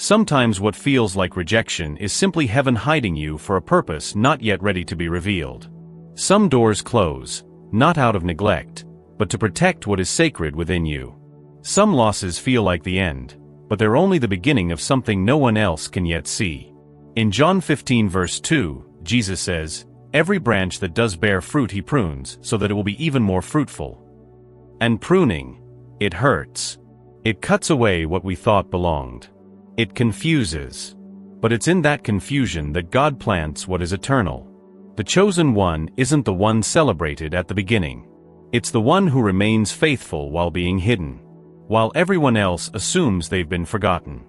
Sometimes what feels like rejection is simply heaven hiding you for a purpose not yet ready to be revealed. Some doors close, not out of neglect, but to protect what is sacred within you. Some losses feel like the end, but they're only the beginning of something no one else can yet see. In John 15 verse 2, Jesus says, "Every branch that does bear fruit he prunes, so that it will be even more fruitful." And pruning, it hurts. It cuts away what we thought belonged. It confuses. But it's in that confusion that God plants what is eternal. The chosen one isn't the one celebrated at the beginning. It's the one who remains faithful while being hidden, while everyone else assumes they've been forgotten.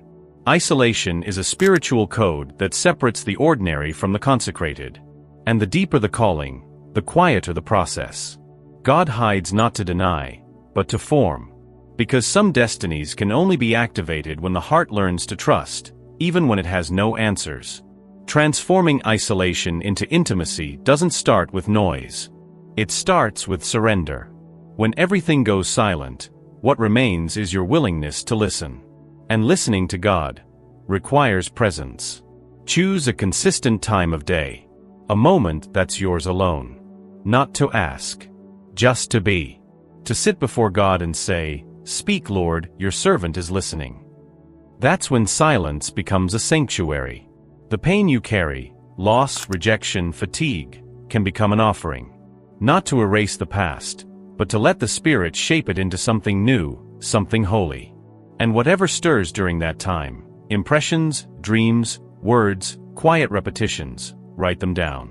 Isolation is a spiritual code that separates the ordinary from the consecrated. And the deeper the calling, the quieter the process. God hides not to deny, but to form. Because some destinies can only be activated when the heart learns to trust, even when it has no answers. Transforming isolation into intimacy doesn't start with noise. It starts with surrender. When everything goes silent, what remains is your willingness to listen. And listening to God requires presence. Choose a consistent time of day. A moment that's yours alone. Not to ask, just to be. To sit before God and say, "Speak, Lord, your servant is listening." That's when silence becomes a sanctuary. The pain you carry, loss, rejection, fatigue, can become an offering. Not to erase the past, but to let the Spirit shape it into something new, something holy. And whatever stirs during that time, impressions, dreams, words, quiet repetitions, write them down.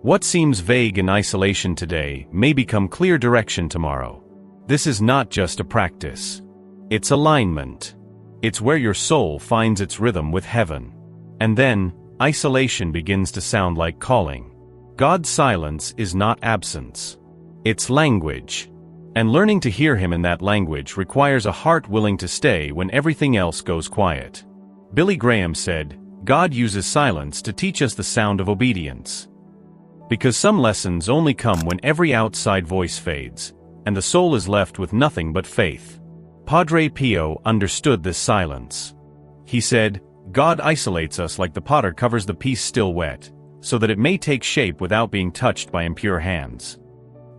What seems vague in isolation today may become clear direction tomorrow. This is not just a practice. It's alignment. It's where your soul finds its rhythm with heaven. And then, isolation begins to sound like calling. God's silence is not absence. It's language. And learning to hear Him in that language requires a heart willing to stay when everything else goes quiet. Billy Graham said, "God uses silence to teach us the sound of obedience." Because some lessons only come when every outside voice fades, and the soul is left with nothing but faith. Padre Pio understood this silence. He said, "God isolates us like the potter covers the piece still wet, so that it may take shape without being touched by impure hands."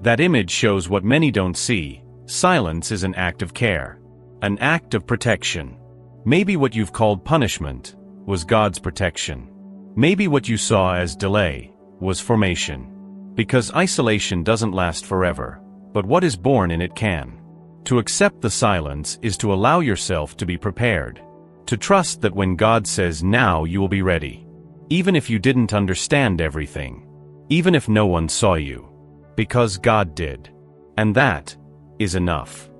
That image shows what many don't see. Silence is an act of care. An act of protection. Maybe what you've called punishment was God's protection. Maybe what you saw as delay was formation. Because isolation doesn't last forever, but what is born in it can. To accept the silence is to allow yourself to be prepared. To trust that when God says now you will be ready. Even if you didn't understand everything. Even if no one saw you. Because God did. And that is enough.